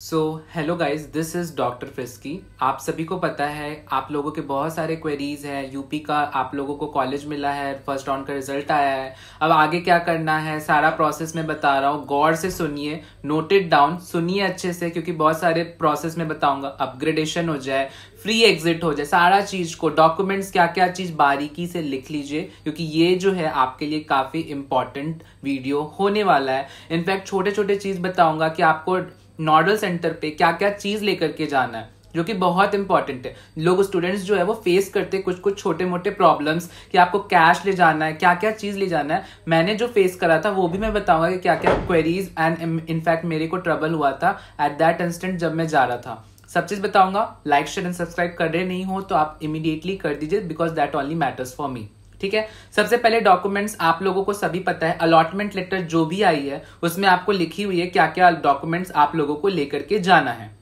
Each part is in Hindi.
So hello guys, this is doctor frisky. आप सभी को पता है, आप लोगों के बहुत सारे क्वेरीज हैं। यूपी का आप लोगों को कॉलेज मिला है, फर्स्ट राउंड का रिजल्ट आया है। अब आगे क्या करना है, सारा प्रोसेस में बता रहा हूँ। गौर से सुनिए, नोट इट डाउन, सुनिए अच्छे से, क्योंकि बहुत सारे प्रोसेस में बताऊंगा। अपग्रेडेशन हो जाए, फ्री एग्जिट हो जाए, सारा चीज को, डॉक्यूमेंट्स क्या क्या चीज बारीकी से लिख लीजिए, क्योंकि ये जो है आपके लिए काफी इंपॉर्टेंट वीडियो होने वाला है। इनफैक्ट छोटे छोटे चीज बताऊंगा कि आपको नोडल सेंटर पे क्या क्या चीज लेकर के जाना है, जो कि बहुत इंपॉर्टेंट है। लोग स्टूडेंट्स जो है वो फेस करते हैं कुछ कुछ छोटे मोटे प्रॉब्लम्स कि आपको कैश ले जाना है, क्या क्या चीज ले जाना है। मैंने जो फेस करा था वो भी मैं बताऊंगा कि क्या क्या क्वेरीज एंड इनफैक्ट मेरे को ट्रबल हुआ था एट दैट इंस्टेंट जब मैं जा रहा था। सब चीज बताऊंगा। लाइक शेयर एंड सब्सक्राइब कर रहे नहीं हो तो आप इमीडिएटली कर दीजिए, because that only matters for me. ठीक है। सबसे पहले डॉक्यूमेंट्स आप लोगों को सभी पता है, अलॉटमेंट लेटर जो भी आई है उसमें आपको लिखी हुई है क्या क्या डॉक्यूमेंट्स आप लोगों को लेकर के जाना है।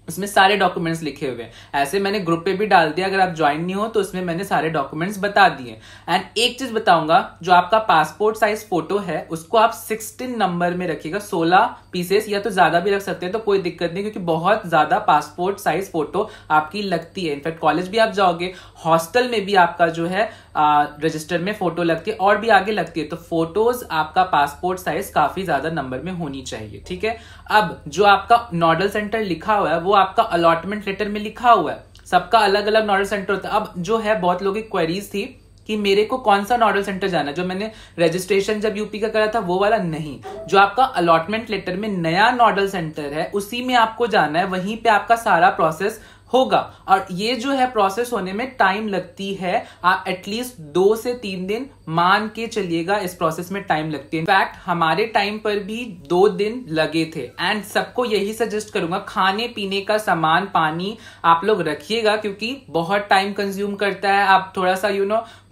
उसमें सारे डॉक्यूमेंट्स लिखे हुए हैं। ऐसे मैंने ग्रुप पे भी डाल दिया, अगर आप ज्वाइन नहीं हो तो उसमें मैंने सारे डॉक्यूमेंट्स बता दिए। एंड एक चीज बताऊंगा, जो आपका पासपोर्ट साइज फोटो है उसको आप 16 नंबर में रखिएगा। 16 पीसेस या तो ज्यादा भी रख सकते हैं तो कोई दिक्कत नहीं, क्योंकि बहुत ज्यादा पासपोर्ट साइज फोटो आपकी लगती है। इनफैक्ट कॉलेज भी आप जाओगे, हॉस्टल में भी आपका जो है रजिस्टर में फोटो लगती है और भी आगे लगती है। तो फोटोज आपका पासपोर्ट साइज काफी ज्यादा नंबर में होनी चाहिए। ठीक है। अब जो आपका नोडल सेंटर लिखा हुआ है वो आपका अलॉटमेंट लेटर में लिखा हुआ है। सबका अलग अलग नोडल सेंटर होता है। अब जो है, बहुत लोगों की क्वेरीज थी कि मेरे को कौन सा नोडल सेंटर जाना है। जो मैंने रजिस्ट्रेशन जब यूपी का करा था वो वाला नहीं, जो आपका अलॉटमेंट लेटर में नया नोडल सेंटर है उसी में आपको जाना है। वहीं पे आपका सारा प्रोसेस होगा। और ये जो है प्रोसेस होने में टाइम लगती है, आप एटलीस्ट 2 से 3 दिन मान के चलिएगा, इस प्रोसेस में टाइम लगती है। इनफैक्ट हमारे टाइम पर भी 2 दिन लगे थे। एंड सबको यही सजेस्ट करूंगा, खाने पीने का सामान, पानी आप लोग रखिएगा, क्योंकि बहुत टाइम कंज्यूम करता है। आप थोड़ा सा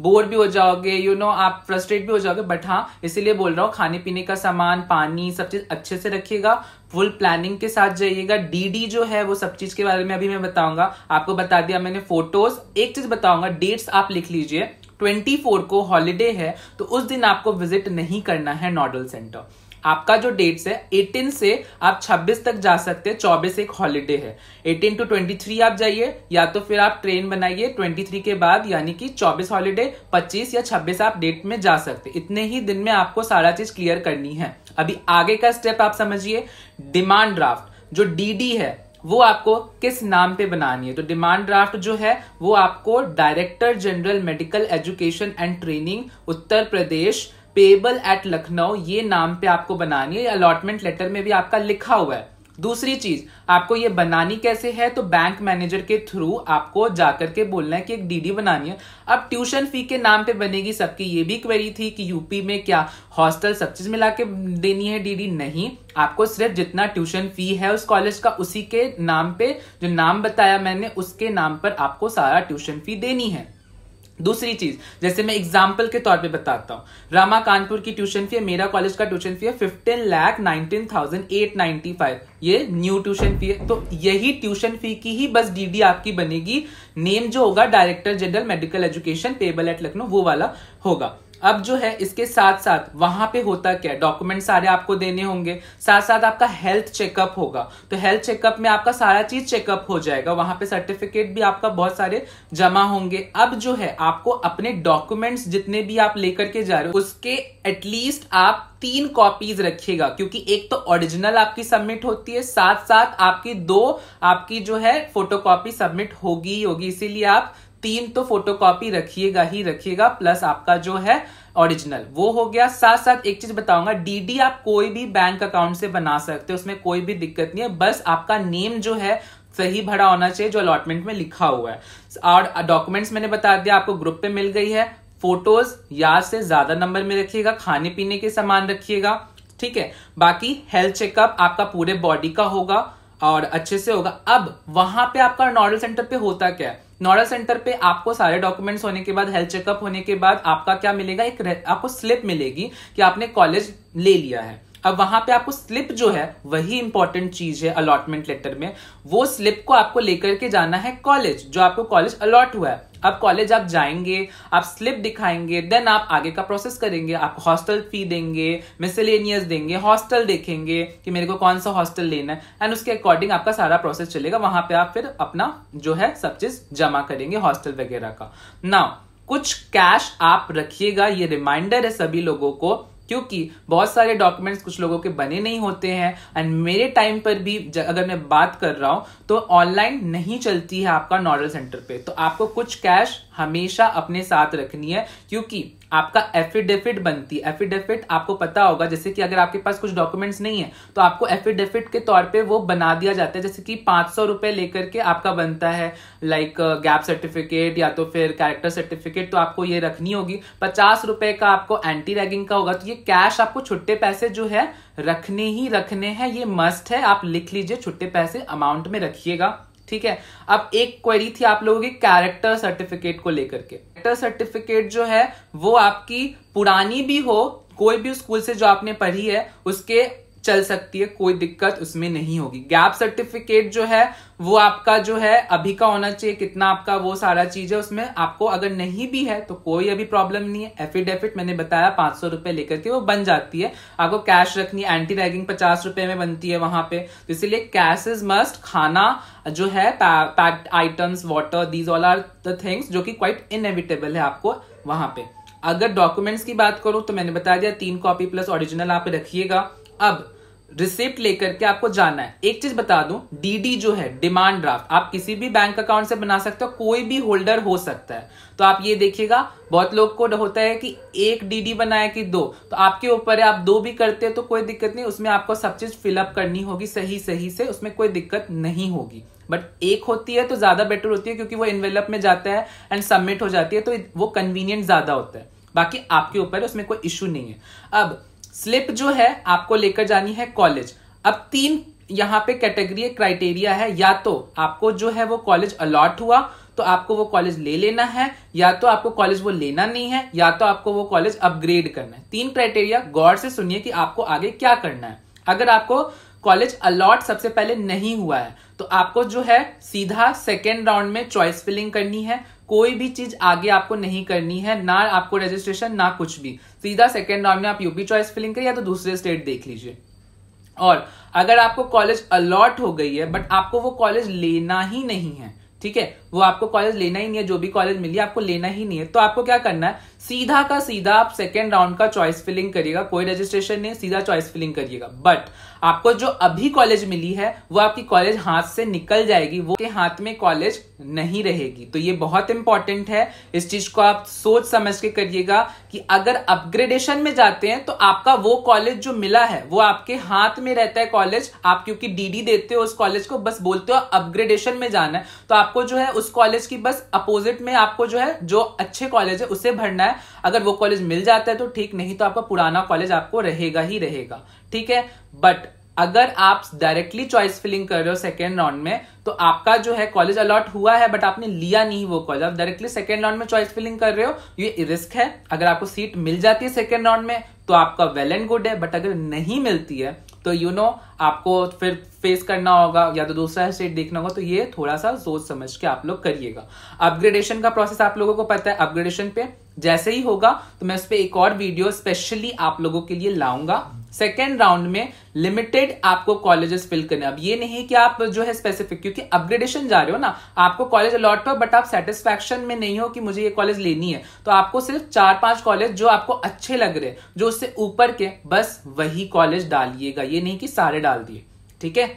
बोर भी हो जाओगे, आप फ्रस्ट्रेट भी हो जाओगे। बट हाँ, इसीलिए बोल रहा हूँ, खाने पीने का सामान, पानी, सब चीज अच्छे से रखिएगा। फुल प्लानिंग के साथ जाइएगा। डीडी जो है वो सब चीज के बारे में अभी मैं बताऊंगा। आपको बता दिया मैंने फोटोज। एक चीज बताऊंगा, डेट्स आप लिख लीजिए। 24 को हॉलिडे है तो उस दिन आपको विजिट नहीं करना है नोडल सेंटर। आपका जो डेट्स है 18 से आप 26 तक जा सकते हैं। 24 एक हॉलिडे है। 18 to 23 आप जाइए, या तो फिर आप ट्रेन बनाइए 23 के बाद, यानी कि 24 हॉलिडे, 25 या 26 आप डेट में जा सकते। इतने ही दिन में आपको सारा चीज क्लियर करनी है। अभी आगे का स्टेप आप समझिए। डिमांड ड्राफ्ट जो डीडी है वो आपको किस नाम पे बनानी है। तो डिमांड ड्राफ्ट जो है वो आपको director general medical education and training Uttar Pradesh, payable eight Lucknow, ये नाम पे आपको बनानी है। अलॉटमेंट लेटर में भी आपका लिखा हुआ है। दूसरी चीज, आपको ये बनानी कैसे है, तो बैंक मैनेजर के थ्रू आपको जाकर के बोलना है कि एक डीडी बनानी है। अब ट्यूशन फी के नाम पे बनेगी सबकी ये भी क्वेरी थी कि यूपी में क्या हॉस्टल सब चीज मिला के देनी है डीडी। नहीं, आपको सिर्फ जितना ट्यूशन फी है उस कॉलेज का, उसी के नाम पे, जो नाम बताया मैंने उसके नाम पर आपको सारा ट्यूशन फी देनी है। दूसरी चीज, जैसे मैं एग्जाम्पल के तौर पे बताता हूँ, रामा कानपुर की ट्यूशन फी है, मेरा कॉलेज का ट्यूशन फी है 15,19,895। ये न्यू ट्यूशन फी है। तो यही ट्यूशन फी की ही बस डीडी आपकी बनेगी। नेम जो होगा director general medical education, payable eight Lucknow, वो वाला होगा। अब जो है इसके साथ साथ वहां पे होता क्या, डॉक्यूमेंट सारे आपको देने होंगे। साथ साथ आपका हेल्थ चेकअप होगा। तो हेल्थ चेकअप में आपका सारा चीज चेकअप हो जाएगा। वहां पे सर्टिफिकेट भी आपका बहुत सारे जमा होंगे। अब जो है आपको अपने डॉक्यूमेंट्स जितने भी आप लेकर के जा रहे हो उसके एटलीस्ट आप 3 कॉपीज रखिएगा, क्योंकि एक तो ओरिजिनल आपकी सबमिट होती है, साथ साथ आपकी 2 आपकी जो है फोटोकॉपी सबमिट होगी ही होगी। इसीलिए आप 3 तो फोटोकॉपी रखिएगा ही रखिएगा, प्लस आपका जो है ओरिजिनल वो हो गया। साथ साथ एक चीज बताऊंगा, डीडी आप कोई भी बैंक अकाउंट से बना सकते हो, उसमें कोई भी दिक्कत नहीं है। बस आपका नेम जो है सही भरा होना चाहिए, जो अलॉटमेंट में लिखा हुआ है। और डॉक्यूमेंट्स मैंने बता दिया, आपको ग्रुप पे मिल गई है। फोटोज याद से ज्यादा नंबर में रखिएगा। खाने पीने के सामान रखिएगा। ठीक है। बाकी हेल्थ चेकअप आपका पूरे बॉडी का होगा और अच्छे से होगा। अब वहां पे आपका नोडल सेंटर पे होता क्या है, नोडल सेंटर पे आपको सारे डॉक्यूमेंट्स होने के बाद, हेल्थ चेकअप होने के बाद आपका क्या मिलेगा, एक आपको स्लिप मिलेगी कि आपने कॉलेज ले लिया है। अब वहां पे आपको स्लिप जो है वही इंपॉर्टेंट चीज है अलॉटमेंट लेटर में, वो स्लिप को आपको लेकर के जाना है कॉलेज, जो आपको कॉलेज अलॉट हुआ है। अब कॉलेज आप जाएंगे, आप स्लिप दिखाएंगे, देन आप आगे का प्रोसेस करेंगे। आप हॉस्टल फी देंगे, मिसलेनियस देंगे, हॉस्टल देखेंगे कि मेरे को कौन सा हॉस्टल लेना है, एंड उसके अकॉर्डिंग आपका सारा प्रोसेस चलेगा। वहां पे आप फिर अपना जो है सब चीज जमा करेंगे हॉस्टल वगैरह का। नाउ कुछ कैश आप रखिएगा, ये रिमाइंडर है सभी लोगों को, क्योंकि बहुत सारे डॉक्यूमेंट्स कुछ लोगों के बने नहीं होते हैं। एंड मेरे टाइम पर भी अगर मैं बात कर रहा हूं तो ऑनलाइन नहीं चलती है आपका नोडल सेंटर पे, तो आपको कुछ कैश हमेशा अपने साथ रखनी है, क्योंकि आपका एफिडेविट बनती है। एफिडेविट आपको पता होगा, जैसे कि अगर आपके पास कुछ डॉक्यूमेंट्स नहीं है तो आपको एफिडेविट के तौर पे वो बना दिया जाता है। जैसे कि 500 रुपए लेकर के आपका बनता है लाइक गैप सर्टिफिकेट या तो फिर कैरेक्टर सर्टिफिकेट, तो आपको ये रखनी होगी। 50 रुपए का आपको एंटी रैगिंग का होगा। तो ये कैश आपको छुट्टे पैसे जो है रखने ही रखने हैं, ये मस्ट है। आप लिख लीजिए, छुट्टे पैसे अमाउंट में रखिएगा, ठीक है। अब एक क्वेरी थी आप लोगों की कैरेक्टर सर्टिफिकेट को लेकर के। कैरेक्टर सर्टिफिकेट जो है वो आपकी पुरानी भी हो, कोई भी स्कूल से जो आपने पढ़ी है उसके चल सकती है, कोई दिक्कत उसमें नहीं होगी। गैप सर्टिफिकेट जो है वो आपका जो है अभी का होना चाहिए, कितना आपका वो सारा चीज है उसमें। आपको अगर नहीं भी है तो कोई अभी प्रॉब्लम नहीं है। एफिडेविट मैंने बताया 500 रुपए लेकर के वो बन जाती है। आपको कैश रखनी है, एंटी रैगिंग 50 रुपए में बनती है वहां पे, तो इसीलिए कैश इज मस्ट। खाना जो है, packed items, water, these all are the things जो कि क्वाइट इनएविटेबल है आपको वहां पे। अगर डॉक्यूमेंट्स की बात करूं तो मैंने बता दिया 3 कॉपी प्लस ओरिजिनल आप रखिएगा। अब रिसिप्ट लेकर के आपको जाना है। एक चीज बता दूं, डीडी जो है डिमांड ड्राफ्ट, आप किसी भी बैंक अकाउंट से बना सकते हो, कोई भी होल्डर हो सकता है। तो आप ये देखिएगा, बहुत लोग को होता है कि एक डीडी बनाया कि 2, तो आपके ऊपर है, आप 2 भी करते हैं तो कोई दिक्कत नहीं, उसमें आपको सब चीज फिलअप करनी होगी सही सही से, उसमें कोई दिक्कत नहीं होगी। बट एक होती है तो ज्यादा बेटर होती है, क्योंकि वो इन्वेलप में जाता है एंड सबमिट हो जाती है, तो वो कन्वीनियंट ज्यादा होता है। बाकी आपके ऊपर है, उसमें कोई इश्यू नहीं है। अब स्लिप जो है आपको लेकर जानी है कॉलेज। अब 3 यहाँ पे कैटेगरी क्राइटेरिया है, या तो आपको जो है वो कॉलेज अलॉट हुआ तो आपको वो कॉलेज ले लेना है, या तो आपको कॉलेज वो लेना नहीं है, या तो आपको वो कॉलेज अपग्रेड करना है। 3 क्राइटेरिया, गौर से सुनिए कि आपको आगे क्या करना है। अगर आपको कॉलेज अलॉट सबसे पहले नहीं हुआ है तो आपको जो है सीधा सेकेंड राउंड में चॉइस फिलिंग करनी है। कोई भी चीज आगे आपको नहीं करनी है, ना आपको रजिस्ट्रेशन ना कुछ भी, सीधा सेकेंड राउंड में आप यूपी चॉइस फिलिंग करिए या तो दूसरे स्टेट देख लीजिए। और अगर आपको कॉलेज अलॉट हो गई है बट आपको वो कॉलेज लेना ही नहीं है, ठीक है, वो आपको कॉलेज लेना ही नहीं है, जो भी कॉलेज मिली आपको लेना ही नहीं है, तो आपको क्या करना है, सीधा का सीधा आप सेकेंड राउंड का चॉइस फिलिंग करिएगा। कोई रजिस्ट्रेशन नहीं, सीधा चॉइस फिलिंग करिएगा। बट आपको जो अभी कॉलेज मिली है वो आपकी कॉलेज हाथ से निकल जाएगी, वो के हाथ में कॉलेज नहीं रहेगी। तो ये बहुत इंपॉर्टेंट है, इस चीज को आप सोच समझ के करिएगा कि अगर अपग्रेडेशन में जाते हैं तो आपका वो कॉलेज जो मिला है वो आपके हाथ में रहता है कॉलेज। आप क्योंकि डीडी देते हो उस कॉलेज को, बस बोलते हो अपग्रेडेशन में जाना है, तो आपको जो है उस कॉलेज की बस अपोजिट में आपको जो है जो अच्छे कॉलेज है उसे भरना है। अगर वो कॉलेज मिल जाता है तो ठीक, नहीं तो आपका पुराना कॉलेज आपको रहेगा ही रहेगा, ठीक है। बट अगर आप डायरेक्टली चॉइस फिलिंग कर रहे हो सेकेंड राउंड में, तो आपका जो है कॉलेज अलॉट हुआ है बट आपने लिया नहीं वो कॉलेज, आप डायरेक्टली सेकेंड राउंड में चॉइस फिलिंग कर रहे हो, ये रिस्क है। अगर आपको सीट मिल जाती है सेकेंड राउंड में तो आपका वेल एंड गुड है, बट अगर नहीं मिलती है तो आपको फिर फेस करना होगा या तो दूसरा स्टेट देखना होगा। तो ये थोड़ा सा सोच समझ के आप लोग करिएगा। अपग्रेडेशन का प्रोसेस आप लोगों को पता है, अपग्रेडेशन पे जैसे ही होगा तो मैं उस पर एक और वीडियो स्पेशली आप लोगों के लिए लाऊंगा। सेकेंड राउंड में लिमिटेड आपको कॉलेजेस फिल करने, अब ये नहीं कि आप जो है स्पेसिफिक, क्योंकि अपग्रेडेशन जा रहे हो ना, आपको कॉलेज अलॉट हो बट आप सेटिस्फैक्शन में नहीं हो कि मुझे ये कॉलेज लेनी है, तो आपको सिर्फ 4-5 कॉलेज जो आपको अच्छे लग रहे, जो उससे ऊपर के, बस वही कॉलेज डालिएगा, ये नहीं कि सारे डाल दिए, ठीक है।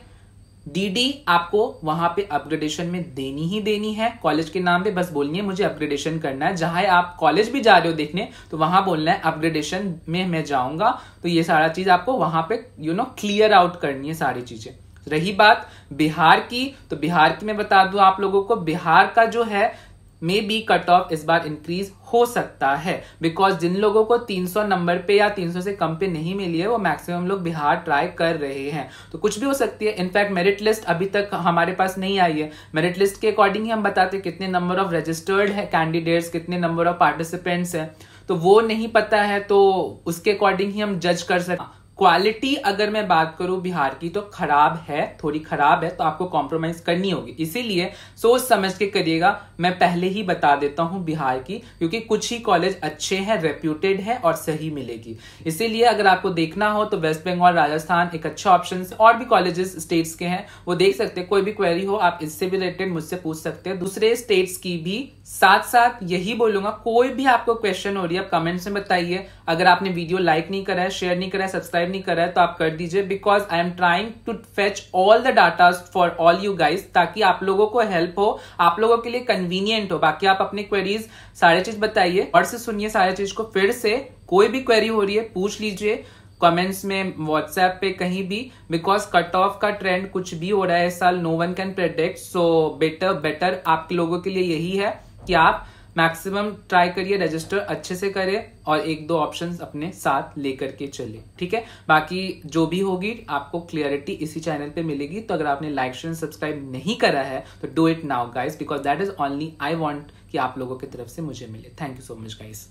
डीडी आपको वहां पे अपग्रेडेशन में देनी ही देनी है, कॉलेज के नाम पे बस बोलनी है मुझे अपग्रेडेशन करना है। जहां आप कॉलेज भी जा रहे हो देखने तो वहां बोलना है अपग्रेडेशन में मैं जाऊंगा। तो ये सारा चीज आपको वहां पे क्लियर आउट करनी है सारी चीजें। रही बात बिहार की, तो बिहार की मैं बता दूं आप लोगों को, बिहार का जो है मे बी कट ऑफ इस बार इंक्रीज हो सकता है, बिकॉज जिन लोगों को 300 नंबर पे या 300 से कम पे नहीं मिली है वो मैक्सिमम लोग बिहार ट्राई कर रहे हैं, तो कुछ भी हो सकती है। इनफैक्ट मेरिट लिस्ट अभी तक हमारे पास नहीं आई है, मेरिट लिस्ट के अकॉर्डिंग ही हम बताते हैं कितने नंबर ऑफ रजिस्टर्ड है कैंडिडेट्स, कितने नंबर ऑफ पार्टिसिपेंट्स है, तो वो नहीं पता है, तो उसके अकॉर्डिंग ही हम जज कर सकते। क्वालिटी अगर मैं बात करूं बिहार की तो खराब है, थोड़ी खराब है, तो आपको कॉम्प्रोमाइज करनी होगी। इसीलिए सोच समझ के करिएगा। मैं पहले ही बता देता हूं बिहार की, क्योंकि कुछ ही कॉलेज अच्छे हैं, रेप्यूटेड है और सही मिलेगी। इसीलिए अगर आपको देखना हो तो वेस्ट बंगाल, राजस्थान एक अच्छा ऑप्शन है। और भी कॉलेजेस स्टेट्स के हैं, वो देख सकते हैं। कोई भी क्वेरी हो आप इससे भी रिलेटेड मुझसे पूछ सकते हैं, दूसरे स्टेट्स की भी। साथ साथ यही बोलूंगा, कोई भी आपको क्वेश्चन हो रही है आप कमेंट्स में बताइए। अगर आपने वीडियो लाइक नहीं करा है, शेयर नहीं करा है, सब्सक्राइब नहीं करा है तो आप कर दीजिए, because I am trying to fetch all the data for all you guys, ताकि आप लोगों को हेल्प हो, आप लोगों के लिए कन्वीनियंट हो। बाकी आप अपनी क्वेरीज सारे चीज बताइए और से सुनिए सारे चीज को। फिर से कोई भी क्वेरी हो रही है पूछ लीजिए कमेंट्स में, व्हाट्सएप पे, कहीं भी, बिकॉज कट ऑफ का ट्रेंड कुछ भी हो रहा है इस साल, no one can predict. So better आप लोगों के लिए यही है कि आप मैक्सिमम ट्राई करिए, रजिस्टर अच्छे से करें और एक दो ऑप्शंस अपने साथ लेकर के चले, ठीक है। बाकी जो भी होगी आपको क्लियरिटी इसी चैनल पे मिलेगी। तो अगर आपने लाइक शेयर सब्सक्राइब नहीं करा है तो do it now guys, because that is only I want कि आप लोगों की तरफ से मुझे मिले। Thank you so much guys.